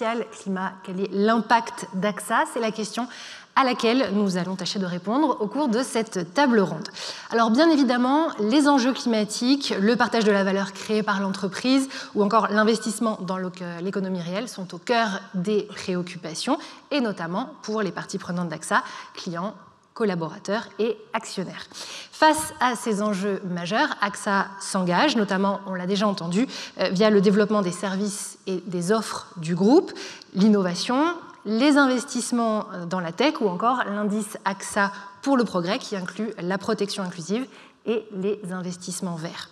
social, climat, quel est l'impact d'AXA? C'est la question à laquelle nous allons tâcher de répondre au cours de cette table ronde. Alors bien évidemment, les enjeux climatiques, le partage de la valeur créée par l'entreprise ou encore l'investissement dans l'économie réelle sont au cœur des préoccupations et notamment pour les parties prenantes d'AXA, clients, collaborateurs et actionnaires. Face à ces enjeux majeurs, AXA s'engage, notamment, on l'a déjà entendu, via le développement des services et des offres du groupe, l'innovation, les investissements dans la tech ou encore l'indice AXA pour le progrès qui inclut la protection inclusive et les investissements verts.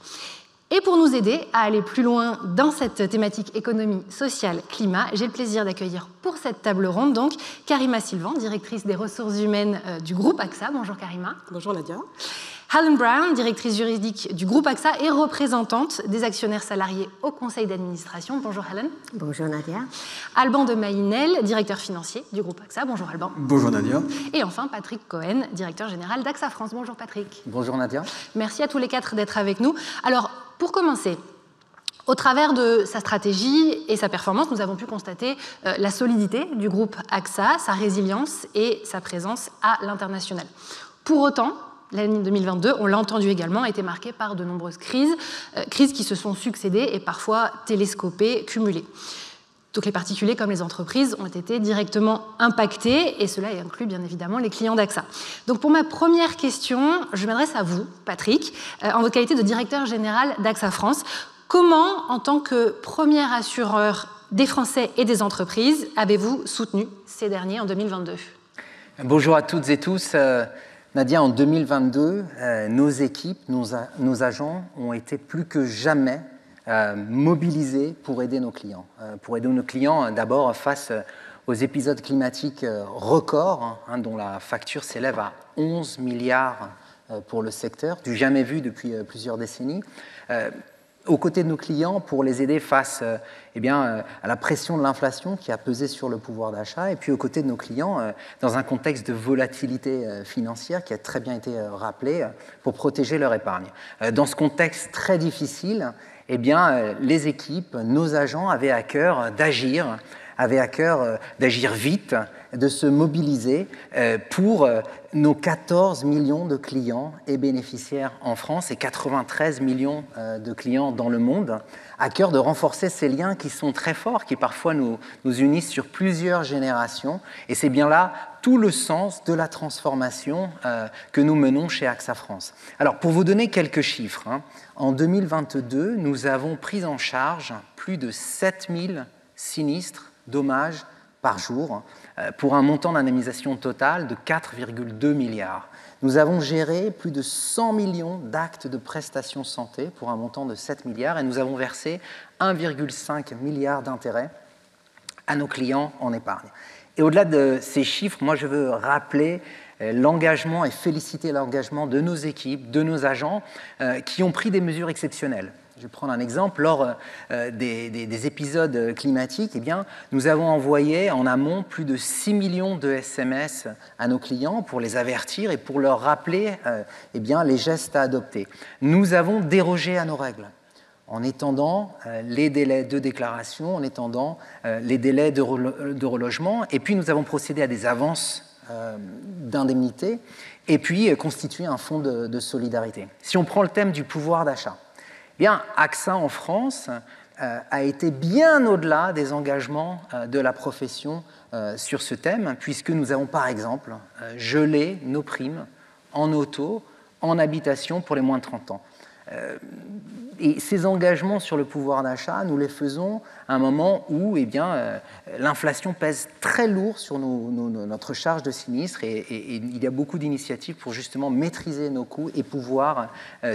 Et pour nous aider à aller plus loin dans cette thématique économie, sociale, climat, j'ai le plaisir d'accueillir pour cette table ronde donc Karima Sylvan, directrice des ressources humaines du groupe AXA. Bonjour Karima. Bonjour Nadia. Helen Brown, directrice juridique du groupe AXA et représentante des actionnaires salariés au conseil d'administration. Bonjour Helen. Bonjour Nadia. Alban de Maïnel, directeur financier du groupe AXA. Bonjour Alban. Bonjour Nadia. Et enfin Patrick Cohen, directeur général d'AXA France. Bonjour Patrick. Bonjour Nadia. Merci à tous les quatre d'être avec nous. Alors, pour commencer, au travers de sa stratégie et sa performance, nous avons pu constater la solidité du groupe AXA, sa résilience et sa présence à l'international. Pour autant, l'année 2022, on l'a entendu également, a été marquée par de nombreuses crises qui se sont succédées et parfois télescopées, cumulées. Donc les particuliers comme les entreprises ont été directement impactés et cela inclut bien évidemment les clients d'AXA. Donc pour ma première question, je m'adresse à vous, Patrick, en votre qualité de directeur général d'AXA France. Comment, en tant que premier assureur des Français et des entreprises, avez-vous soutenu ces derniers en 2022 ? Bonjour à toutes et tous. Nadia, en 2022, nos équipes, nos agents ont été plus que jamais mobilisés pour aider nos clients. Pour aider nos clients d'abord face aux épisodes climatiques records, dont la facture s'élève à 11 milliards pour le secteur, du jamais vu depuis plusieurs décennies. Aux côtés de nos clients pour les aider face à la pression de l'inflation qui a pesé sur le pouvoir d'achat et puis aux côtés de nos clients dans un contexte de volatilité financière qui a très bien été rappelé pour protéger leur épargne. Dans ce contexte très difficile, les équipes, nos agents avaient à cœur d'agir vite, de se mobiliser pour nos 14 millions de clients et bénéficiaires en France et 93 millions de clients dans le monde, à cœur de renforcer ces liens qui sont très forts, qui parfois nous unissent sur plusieurs générations. Et c'est bien là tout le sens de la transformation que nous menons chez AXA France. Alors, pour vous donner quelques chiffres, en 2022, nous avons pris en charge plus de 7000 sinistres, dommages par jour, pour un montant d'indemnisation totale de 4,2 milliards. Nous avons géré plus de 100 millions d'actes de prestations santé pour un montant de 7 milliards et nous avons versé 1,5 milliard d'intérêts à nos clients en épargne. Et au-delà de ces chiffres, moi je veux rappeler l'engagement et féliciter l'engagement de nos équipes, de nos agents qui ont pris des mesures exceptionnelles. Je vais prendre un exemple. Lors des épisodes climatiques, nous avons envoyé en amont plus de 6 millions de SMS à nos clients pour les avertir et pour leur rappeler les gestes à adopter. Nous avons dérogé à nos règles en étendant les délais de déclaration, en étendant les délais de relogement. Et puis, nous avons procédé à des avances d'indemnité et puis constitué un fonds de solidarité. Si on prend le thème du pouvoir d'achat, AXA en France a été bien au-delà des engagements de la profession sur ce thème, puisque nous avons par exemple gelé nos primes en auto, en habitation pour les moins de 30 ans. Et ces engagements sur le pouvoir d'achat, nous les faisons à un moment où l'inflation pèse très lourd sur notre charge de sinistre et il y a beaucoup d'initiatives pour justement maîtriser nos coûts et pouvoir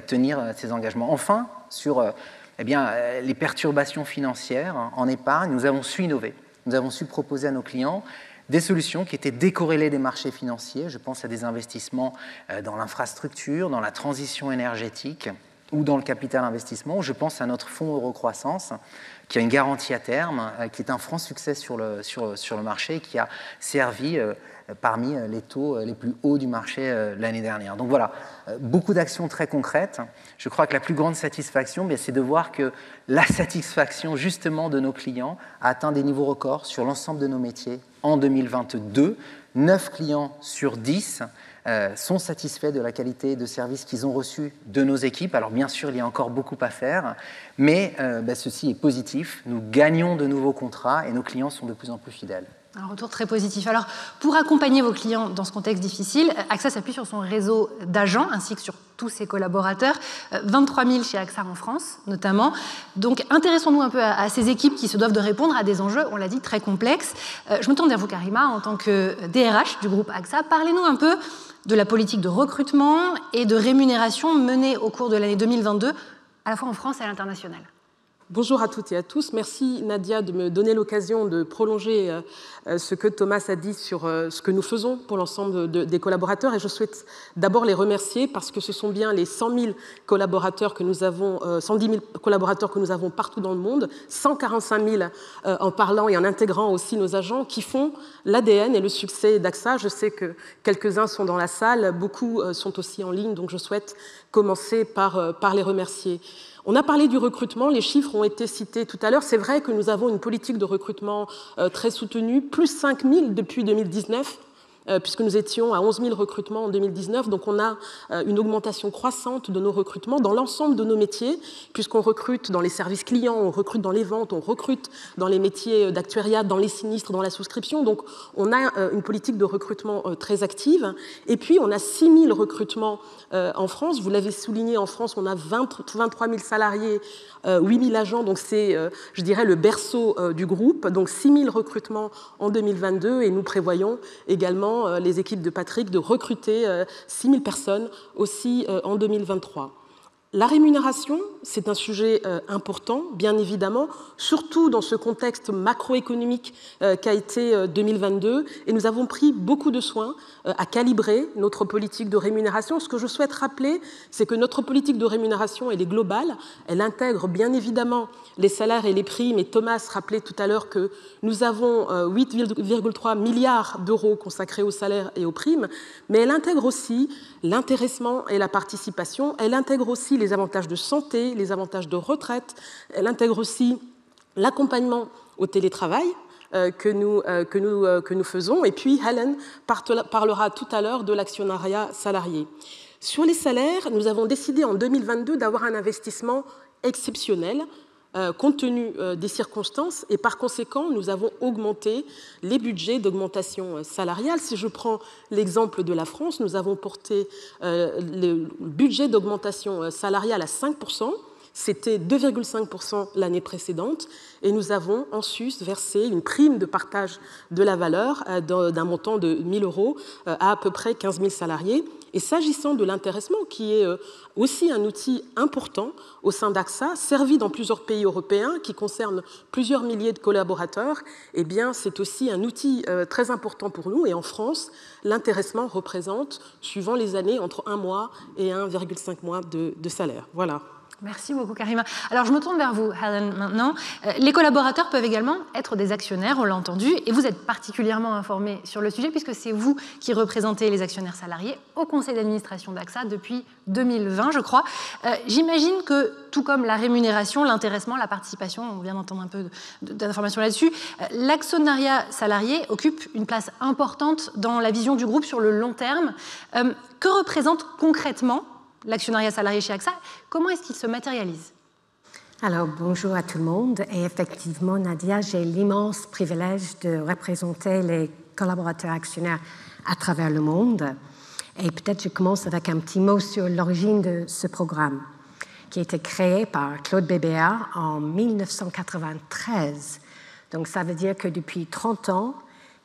tenir ces engagements. Enfin, sur les perturbations financières en épargne, nous avons su innover. Nous avons su proposer à nos clients des solutions qui étaient décorrélées des marchés financiers. Je pense à des investissements dans l'infrastructure, dans la transition énergétique, ou dans le capital investissement. Je pense à notre fonds Eurocroissance, qui a une garantie à terme, qui est un franc succès sur le marché, qui a servi parmi les taux les plus hauts du marché l'année dernière. Donc voilà, beaucoup d'actions très concrètes. Je crois que la plus grande satisfaction, c'est de voir que la satisfaction justement de nos clients a atteint des niveaux records sur l'ensemble de nos métiers en 2022. 9 clients sur 10 sont satisfaits de la qualité de service qu'ils ont reçu de nos équipes. Alors bien sûr, il y a encore beaucoup à faire, mais ceci est positif. Nous gagnons de nouveaux contrats et nos clients sont de plus en plus fidèles. Un retour très positif. Alors, pour accompagner vos clients dans ce contexte difficile, AXA s'appuie sur son réseau d'agents ainsi que sur tous ses collaborateurs, 23 000 chez AXA en France notamment. Donc, intéressons-nous un peu à ces équipes qui se doivent de répondre à des enjeux, on l'a dit, très complexes. Je me tourne vers vous, Karima, en tant que DRH du groupe AXA. Parlez-nous un peu de la politique de recrutement et de rémunération menée au cours de l'année 2022, à la fois en France et à l'international. Bonjour à toutes et à tous. Merci Nadia de me donner l'occasion de prolonger ce que Thomas a dit sur ce que nous faisons pour l'ensemble des collaborateurs. Et je souhaite d'abord les remercier parce que ce sont bien les 100 000 collaborateurs que nous avons, 110 000 collaborateurs que nous avons partout dans le monde, 145 000 en parlant et en intégrant aussi nos agents qui font l'ADN et le succès d'AXA. Je sais que quelques-uns sont dans la salle, beaucoup sont aussi en ligne, donc je souhaite commencer par les remercier. On a parlé du recrutement, les chiffres ont été cités tout à l'heure. C'est vrai que nous avons une politique de recrutement très soutenue, plus 5 000 depuis 2019, puisque nous étions à 11 000 recrutements en 2019. Donc on a une augmentation croissante de nos recrutements dans l'ensemble de nos métiers, puisqu'on recrute dans les services clients, on recrute dans les ventes, on recrute dans les métiers d'actuariat, dans les sinistres, dans la souscription. Donc on a une politique de recrutement très active. Et puis on a 6 000 recrutements en France. Vous l'avez souligné, en France, on a 23 000 salariés, 8 000 agents. Donc c'est, je dirais, le berceau du groupe. Donc 6 000 recrutements en 2022. Et nous prévoyons également les équipes de Patrick de recruter 6 000 personnes aussi en 2023. La rémunération, c'est un sujet important, bien évidemment, surtout dans ce contexte macroéconomique qu'a été 2022. Et nous avons pris beaucoup de soin à calibrer notre politique de rémunération. Ce que je souhaite rappeler, c'est que notre politique de rémunération, elle est globale. Elle intègre bien évidemment les salaires et les primes. Et Thomas rappelait tout à l'heure que nous avons 8,3 milliards d'euros consacrés aux salaires et aux primes. Mais elle intègre aussi l'intéressement et la participation. Elle intègre aussi les avantages de santé, les avantages de retraite. Elle intègre aussi l'accompagnement au télétravail que nous faisons. Et puis, Helen parlera tout à l'heure de l'actionnariat salarié. Sur les salaires, nous avons décidé en 2022 d'avoir un investissement exceptionnel compte tenu des circonstances et par conséquent, nous avons augmenté les budgets d'augmentation salariale. Si je prends l'exemple de la France, nous avons porté le budget d'augmentation salariale à 5%. C'était 2,5% l'année précédente et nous avons en sus versé une prime de partage de la valeur d'un montant de 1 000 euros à peu près 15 000 salariés. Et s'agissant de l'intéressement, qui est aussi un outil important au sein d'AXA, servi dans plusieurs pays européens, qui concerne plusieurs milliers de collaborateurs, eh bien, c'est aussi un outil très important pour nous. Et en France, l'intéressement représente, suivant les années, entre 1 mois et 1,5 mois de salaire. Voilà. Merci beaucoup, Karima. Alors, je me tourne vers vous, Helen, maintenant. Les collaborateurs peuvent également être des actionnaires, on l'a entendu, et vous êtes particulièrement informés sur le sujet, puisque c'est vous qui représentez les actionnaires salariés au conseil d'administration d'AXA depuis 2020, je crois. J'imagine que, tout comme la rémunération, l'intéressement, la participation, on vient d'entendre un peu d'informations là-dessus, l'actionnariat salarié occupe une place importante dans la vision du groupe sur le long terme. Que représente concrètement l'actionnariat salarié chez AXA, comment est-ce qu'il se matérialise? Alors, bonjour à tout le monde. Et effectivement, Nadia, j'ai l'immense privilège de représenter les collaborateurs actionnaires à travers le monde. Et peut-être je commence avec un petit mot sur l'origine de ce programme, qui a été créé par Claude Bébéa en 1993. Donc, ça veut dire que depuis 30 ans,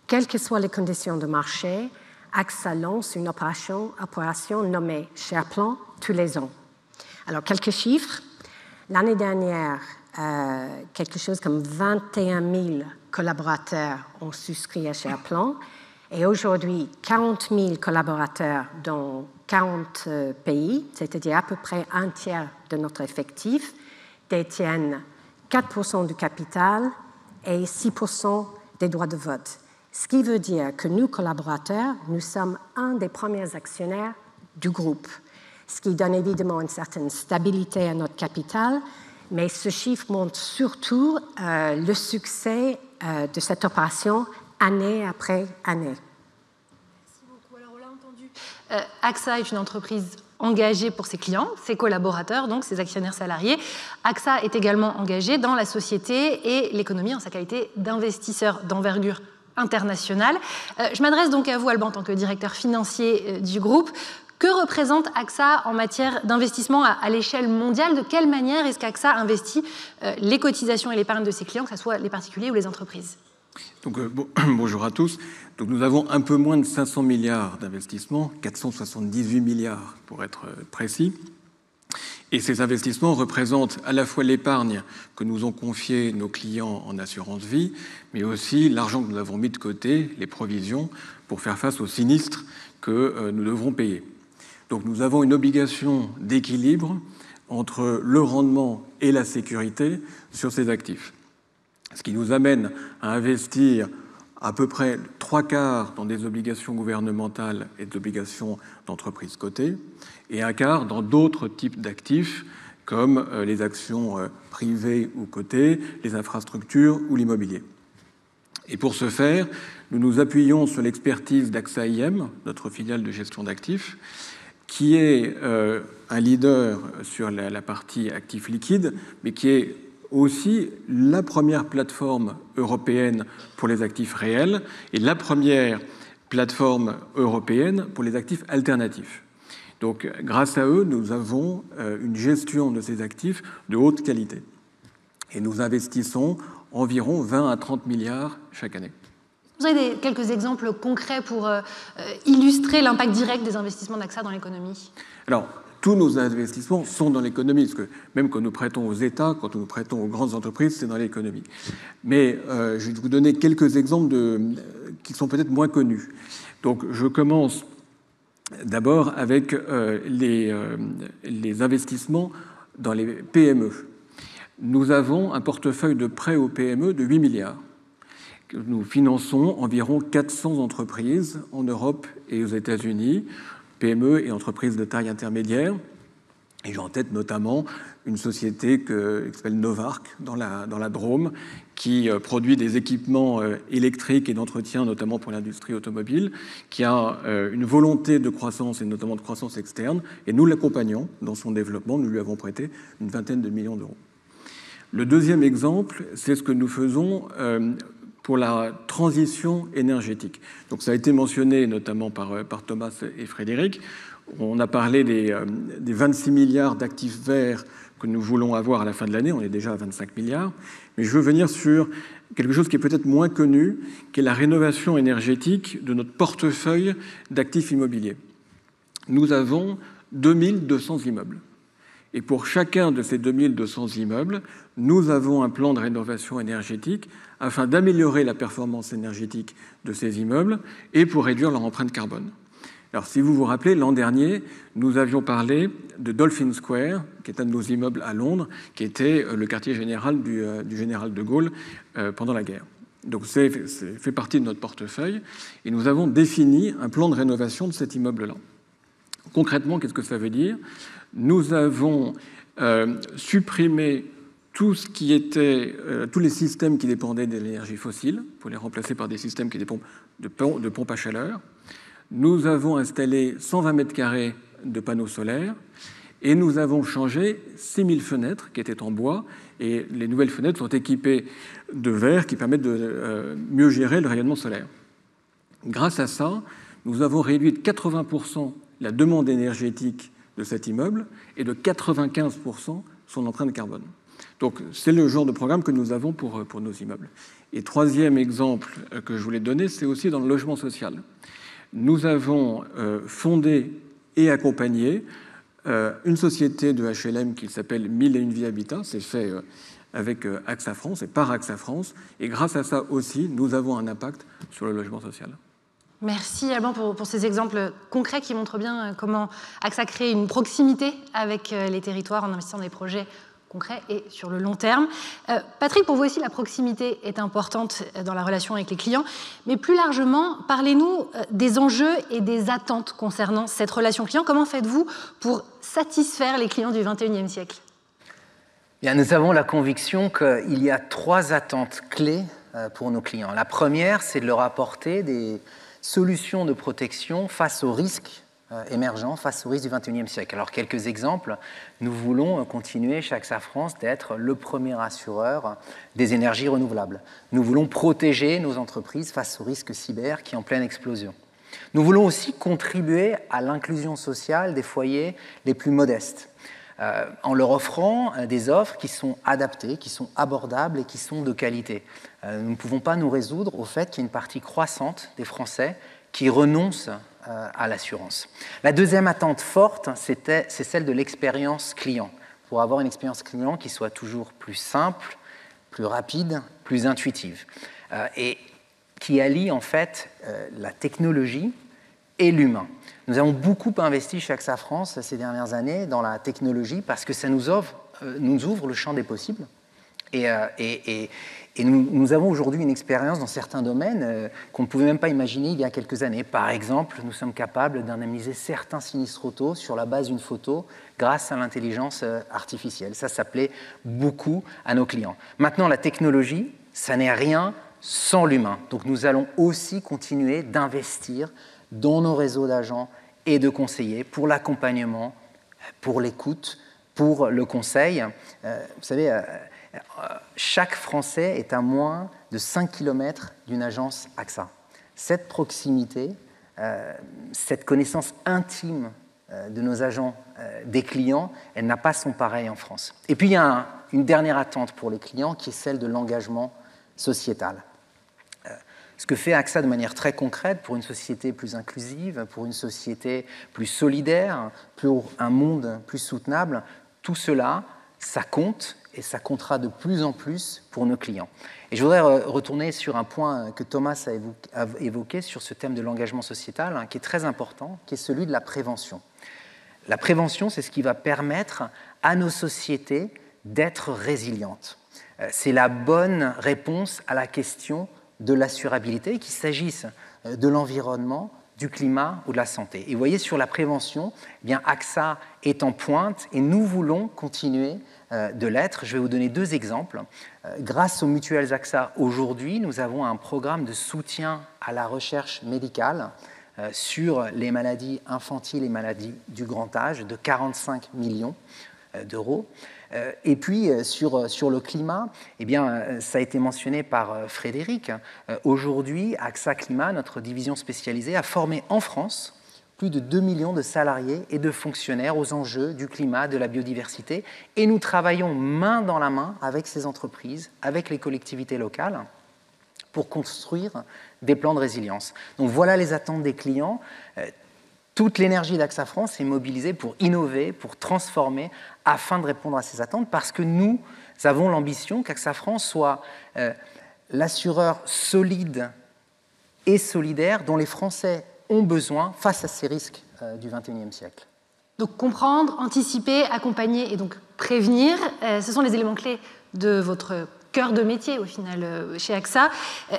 quelles que soient les conditions de marché, AXA lance une opération nommée SharePlan tous les ans. Alors, quelques chiffres. L'année dernière, quelque chose comme 21 000 collaborateurs ont souscrit à SharePlan. Et aujourd'hui, 40 000 collaborateurs dans 40 pays, c'est-à-dire à peu près un tiers de notre effectif détiennent 4% du capital et 6% des droits de vote. Ce qui veut dire que nous, collaborateurs, nous sommes un des premiers actionnaires du groupe, ce qui donne évidemment une certaine stabilité à notre capital, mais ce chiffre montre surtout le succès de cette opération année après année. Merci beaucoup. Alors, on l'a entendu. AXA est une entreprise engagée pour ses clients, ses collaborateurs, donc ses actionnaires salariés. AXA est également engagé dans la société et l'économie en sa qualité d'investisseur d'envergure internationale. Je m'adresse donc à vous, Alban, en tant que directeur financier du groupe. Que représente AXA en matière d'investissement à l'échelle mondiale? De quelle manière est-ce qu'AXA investit les cotisations et l'épargne de ses clients, que ce soit les particuliers ou les entreprises? Donc, bonjour à tous. Donc, nous avons un peu moins de 500 milliards d'investissements, 478 milliards pour être précis. Et ces investissements représentent à la fois l'épargne que nous ont confiée nos clients en assurance vie, mais aussi l'argent que nous avons mis de côté, les provisions, pour faire face aux sinistres que nous devrons payer. Donc nous avons une obligation d'équilibre entre le rendement et la sécurité sur ces actifs. Ce qui nous amène à investir à peu près 3/4 dans des obligations gouvernementales et des obligations d'entreprises cotées, et 1/4 dans d'autres types d'actifs, comme les actions privées ou cotées, les infrastructures ou l'immobilier. Et pour ce faire, nous nous appuyons sur l'expertise d'AXA IM, notre filiale de gestion d'actifs, qui est un leader sur la partie actifs liquides, mais qui est aussi la première plateforme européenne pour les actifs réels et la première plateforme européenne pour les actifs alternatifs. Donc, grâce à eux, nous avons une gestion de ces actifs de haute qualité. Et nous investissons environ 20 à 30 milliards chaque année. Vous avez quelques exemples concrets pour illustrer l'impact direct des investissements d'AXA dans l'économie? Alors, tous nos investissements sont dans l'économie, parce que même quand nous prêtons aux États, quand nous prêtons aux grandes entreprises, c'est dans l'économie. Mais je vais vous donner quelques exemples qui sont peut-être moins connus. Donc, je commence d'abord avec les investissements dans les PME. Nous avons un portefeuille de prêts aux PME de 8 milliards. Nous finançons environ 400 entreprises en Europe et aux États-Unis, PME et entreprises de taille intermédiaire. Et j'ai en tête notamment une société qui s'appelle Novarc dans la Drôme, qui produit des équipements électriques et d'entretien, notamment pour l'industrie automobile, qui a une volonté de croissance et notamment de croissance externe. Et nous l'accompagnons dans son développement. Nous lui avons prêté une vingtaine de millions d'euros. Le deuxième exemple, c'est ce que nous faisons pour la transition énergétique. Donc ça a été mentionné notamment par Thomas et Frédéric. On a parlé des 26 milliards d'actifs verts que nous voulons avoir à la fin de l'année. On est déjà à 25 milliards. Mais je veux venir sur quelque chose qui est peut-être moins connu, qui est la rénovation énergétique de notre portefeuille d'actifs immobiliers. Nous avons 2200 immeubles. Et pour chacun de ces 2200 immeubles, nous avons un plan de rénovation énergétique afin d'améliorer la performance énergétique de ces immeubles et pour réduire leur empreinte carbone. Alors, si vous vous rappelez, l'an dernier, nous avions parlé de Dolphin Square, qui est un de nos immeubles à Londres, qui était le quartier général du général de Gaulle pendant la guerre. Donc, c'est fait partie de notre portefeuille et nous avons défini un plan de rénovation de cet immeuble-là. Concrètement, qu'est-ce que ça veut dire ? Nous avons supprimé tous les systèmes qui dépendaient de l'énergie fossile pour les remplacer par des systèmes qui dépendent de pompes à chaleur. Nous avons installé 120 mètres carrés de panneaux solaires et nous avons changé 6000 fenêtres qui étaient en bois et les nouvelles fenêtres sont équipées de verre qui permettent de mieux gérer le rayonnement solaire. Grâce à ça, nous avons réduit de 80% la demande énergétique de cet immeuble et de 95% son empreinte carbone. Donc, c'est le genre de programme que nous avons pour nos immeubles. Et troisième exemple que je voulais donner, c'est aussi dans le logement social. Nous avons fondé et accompagné une société de HLM qui s'appelle 1001 Vie Habitat. C'est fait avec AXA France et par AXA France. Et grâce à ça aussi, nous avons un impact sur le logement social. Merci Alban pour ces exemples concrets qui montrent bien comment AXA crée une proximité avec les territoires en investissant dans des projets concrets et sur le long terme. Patrick, pour vous aussi, la proximité est importante dans la relation avec les clients, mais plus largement, parlez-nous des enjeux et des attentes concernant cette relation client. Comment faites-vous pour satisfaire les clients du XXIe siècle ? Bien, nous avons la conviction qu'il y a 3 attentes clés pour nos clients. La première, c'est de leur apporter des solutions de protection face aux risques émergents, face aux risques du XXIe siècle. Alors, quelques exemples. Nous voulons continuer chez AXA France d'être le premier assureur des énergies renouvelables. Nous voulons protéger nos entreprises face aux risques cyber qui sont en pleine explosion. Nous voulons aussi contribuer à l'inclusion sociale des foyers les plus modestes, en leur offrant des offres qui sont adaptées, qui sont abordables et qui sont de qualité. Nous ne pouvons pas nous résoudre au fait qu'il y a une partie croissante des Français qui renoncent à l'assurance. La deuxième attente forte, c'est celle de l'expérience client, pour avoir une expérience client qui soit toujours plus simple, plus rapide, plus intuitive, et qui allie en fait la technologie et l'humain. Nous avons beaucoup investi chez AXA France ces dernières années dans la technologie parce que ça nous ouvre le champ des possibles. Et nous avons aujourd'hui une expérience dans certains domaines qu'on ne pouvait même pas imaginer il y a quelques années. Par exemple, nous sommes capables d'indemniser certains sinistres auto sur la base d'une photo grâce à l'intelligence artificielle. Ça plaît beaucoup à nos clients. Maintenant, la technologie, ça n'est rien sans l'humain. Donc nous allons aussi continuer d'investir dans nos réseaux d'agents et de conseillers pour l'accompagnement, pour l'écoute, pour le conseil. Vous savez, chaque Français est à moins de 5 km d'une agence AXA. Cette proximité, cette connaissance intime de nos agents, des clients, elle n'a pas son pareil en France. Et puis il y a une dernière attente pour les clients qui est celle de l'engagement sociétal. Ce que fait AXA de manière très concrète pour une société plus inclusive, pour une société plus solidaire, pour un monde plus soutenable, tout cela, ça compte et ça comptera de plus en plus pour nos clients. Et je voudrais retourner sur un point que Thomas a évoqué sur ce thème de l'engagement sociétal, qui est très important, qui est celui de la prévention. La prévention, c'est ce qui va permettre à nos sociétés d'être résilientes. C'est la bonne réponse à la question de l'assurabilité, qu'il s'agisse de l'environnement, du climat ou de la santé. Et vous voyez, sur la prévention, eh bien, AXA est en pointe et nous voulons continuer de l'être. Je vais vous donner 2 exemples. Grâce aux mutuelles AXA, aujourd'hui, nous avons un programme de soutien à la recherche médicale sur les maladies infantiles et maladies du grand âge de 45 millions d'euros. Et puis, sur le climat, eh bien, ça a été mentionné par Frédéric. Aujourd'hui, AXA Climat, notre division spécialisée, a formé en France plus de 2 millions de salariés et de fonctionnaires aux enjeux du climat, de la biodiversité. Et nous travaillons main dans la main avec ces entreprises, avec les collectivités locales, pour construire des plans de résilience. Donc voilà les attentes des clients. Toute l'énergie d'AXA France est mobilisée pour innover, pour transformer, afin de répondre à ces attentes, parce que nous avons l'ambition qu'AXA France soit l'assureur solide et solidaire dont les Français ont besoin face à ces risques du XXIe siècle. Donc comprendre, anticiper, accompagner et donc prévenir, ce sont les éléments clés de votre cœur de métier au final chez AXA.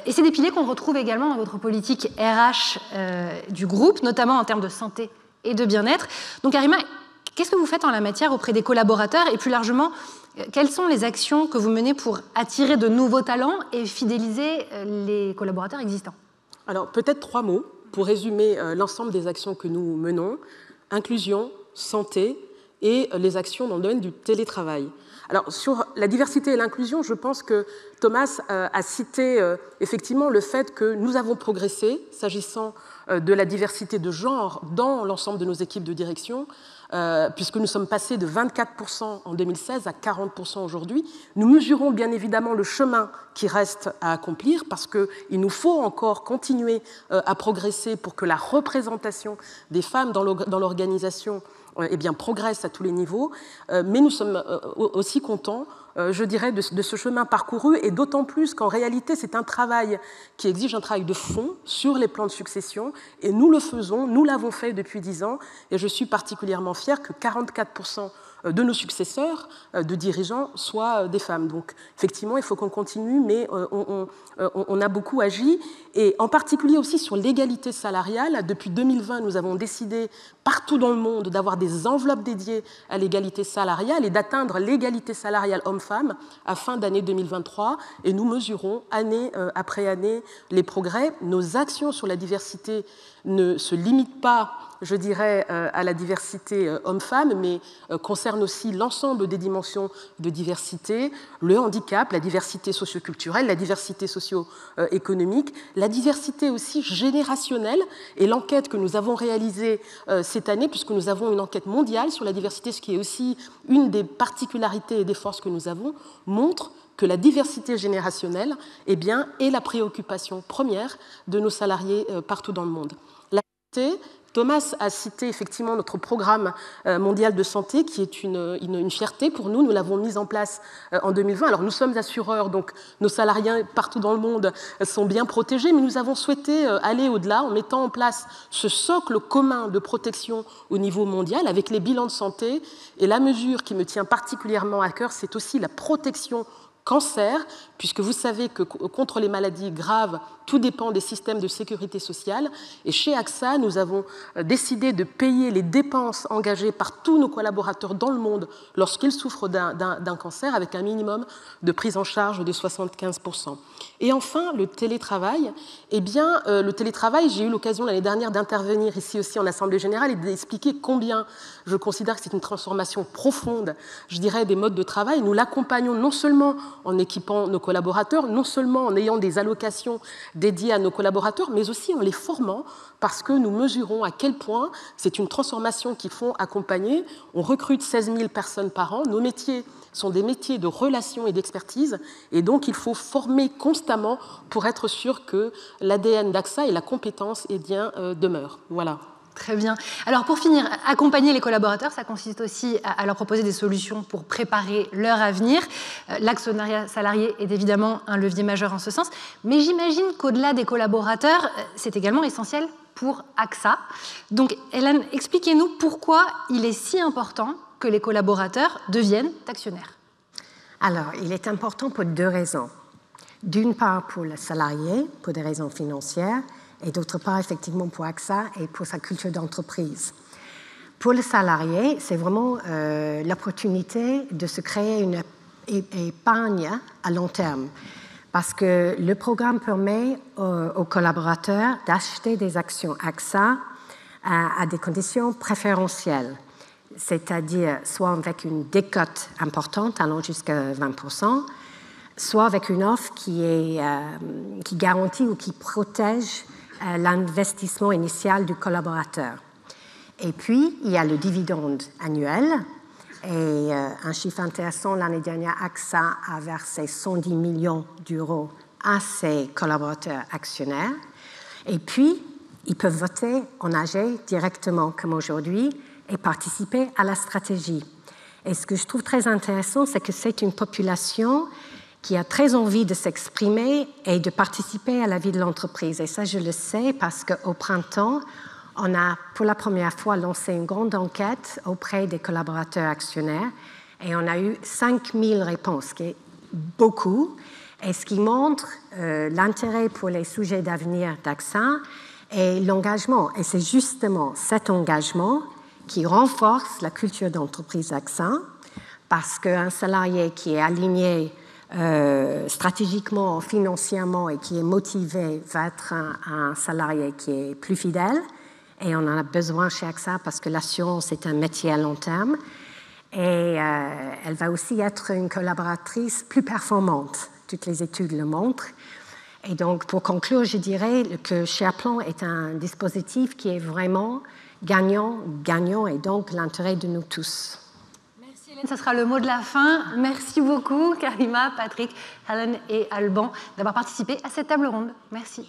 Et c'est des piliers qu'on retrouve également dans votre politique RH du groupe, notamment en termes de santé et de bien-être. Donc Arima, qu'est-ce que vous faites en la matière auprès des collaborateurs et plus largement, quelles sont les actions que vous menez pour attirer de nouveaux talents et fidéliser les collaborateurs existants ? Alors peut-être 3 mots pour résumer l'ensemble des actions que nous menons. Inclusion, santé et les actions dans le domaine du télétravail. Alors, sur la diversité et l'inclusion, je pense que Thomas a cité effectivement le fait que nous avons progressé s'agissant de la diversité de genre dans l'ensemble de nos équipes de direction, puisque nous sommes passés de 24% en 2016 à 40% aujourd'hui. Nous mesurons bien évidemment le chemin qui reste à accomplir, parce qu'il nous faut encore continuer à progresser pour que la représentation des femmes dans l'organisation eh bien, progresse à tous les niveaux, mais nous sommes aussi contents je dirais, de ce chemin parcouru, et d'autant plus qu'en réalité, c'est un travail qui exige un travail de fond sur les plans de succession, et nous le faisons, nous l'avons fait depuis 10 ans, et je suis particulièrement fière que 44% de nos successeurs, de dirigeants, soient des femmes. Donc, effectivement, il faut qu'on continue, mais on a beaucoup agi, et en particulier aussi sur l'égalité salariale. Depuis 2020, nous avons décidé, partout dans le monde, d'avoir des enveloppes dédiées à l'égalité salariale et d'atteindre l'égalité salariale homme-femme à fin d'année 2023, et nous mesurons année après année les progrès. Nos actions sur la diversité ne se limitent pas, je dirais, à la diversité homme-femme, mais concerne aussi l'ensemble des dimensions de diversité, le handicap, la diversité socioculturelle, la diversité socio-économique, la diversité aussi générationnelle, et l'enquête que nous avons réalisée cette année, puisque nous avons une enquête mondiale sur la diversité, ce qui est aussi une des particularités et des forces que nous avons, montre que la diversité générationnelle est la préoccupation première de nos salariés partout dans le monde. Thomas a cité effectivement notre programme mondial de santé, qui est une fierté pour nous. Nous l'avons mis en place en 2020. Alors nous sommes assureurs, donc nos salariés partout dans le monde sont bien protégés, mais nous avons souhaité aller au-delà en mettant en place ce socle commun de protection au niveau mondial avec les bilans de santé. Et la mesure qui me tient particulièrement à cœur, c'est aussi la protection cancer, puisque vous savez que contre les maladies graves, tout dépend des systèmes de sécurité sociale. Et chez AXA, nous avons décidé de payer les dépenses engagées par tous nos collaborateurs dans le monde lorsqu'ils souffrent d'un cancer, avec un minimum de prise en charge de 75%. Et enfin, le télétravail. Le télétravail, j'ai eu l'occasion l'année dernière d'intervenir ici aussi en Assemblée Générale et d'expliquer combien je considère que c'est une transformation profonde, je dirais, des modes de travail. Nous l'accompagnons non seulement en équipant nos collaborateurs, non seulement en ayant des allocations dédiées à nos collaborateurs, mais aussi en les formant, parce que nous mesurons à quel point c'est une transformation qu'il faut accompagner. On recrute 16 000 personnes par an. Nos métiers sont des métiers de relations et d'expertise, et donc il faut former constamment pour être sûr que l'ADN d'AXA et la compétence demeurent. Voilà. Très bien. Alors pour finir, accompagner les collaborateurs, ça consiste aussi à leur proposer des solutions pour préparer leur avenir. L'actionnariat salarié est évidemment un levier majeur en ce sens, mais j'imagine qu'au-delà des collaborateurs, c'est également essentiel pour AXA. Donc Hélène, expliquez-nous pourquoi il est si important que les collaborateurs deviennent actionnaires. Alors, il est important pour 2 raisons. D'une part, pour le salarié, pour des raisons financières, et d'autre part, effectivement, pour AXA et pour sa culture d'entreprise. Pour le salarié, c'est vraiment l'opportunité de se créer une épargne à long terme, parce que le programme permet aux collaborateurs d'acheter des actions AXA à des conditions préférentielles, c'est-à-dire soit avec une décote importante allant jusqu'à 20%, soit avec une offre qui garantit ou qui protège l'investissement initial du collaborateur. Et puis, il y a le dividende annuel. Et un chiffre intéressant, l'année dernière, AXA a versé 110 millions d'euros à ses collaborateurs actionnaires. Et puis, ils peuvent voter en AG directement, comme aujourd'hui, et participer à la stratégie. Et ce que je trouve très intéressant, c'est que c'est une population qui a très envie de s'exprimer et de participer à la vie de l'entreprise. Et ça, je le sais parce qu'au printemps, on a pour la première fois lancé une grande enquête auprès des collaborateurs actionnaires et on a eu 5000 réponses, ce qui est beaucoup, et ce qui montre l'intérêt pour les sujets d'avenir d'AXA et l'engagement. Et c'est justement cet engagement qui renforce la culture d'entreprise d'AXA, parce qu'un salarié qui est aligné stratégiquement, financièrement et qui est motivé va être un salarié qui est plus fidèle, et on en a besoin chez AXA parce que l'assurance est un métier à long terme, et elle va aussi être une collaboratrice plus performante. Toutes les études le montrent. Et donc, pour conclure, je dirais que SharePlan est un dispositif qui est vraiment gagnant, et donc l'intérêt de nous tous. Ce sera le mot de la fin. Merci beaucoup, Karima, Patrick, Hélène et Alban, d'avoir participé à cette table ronde. Merci.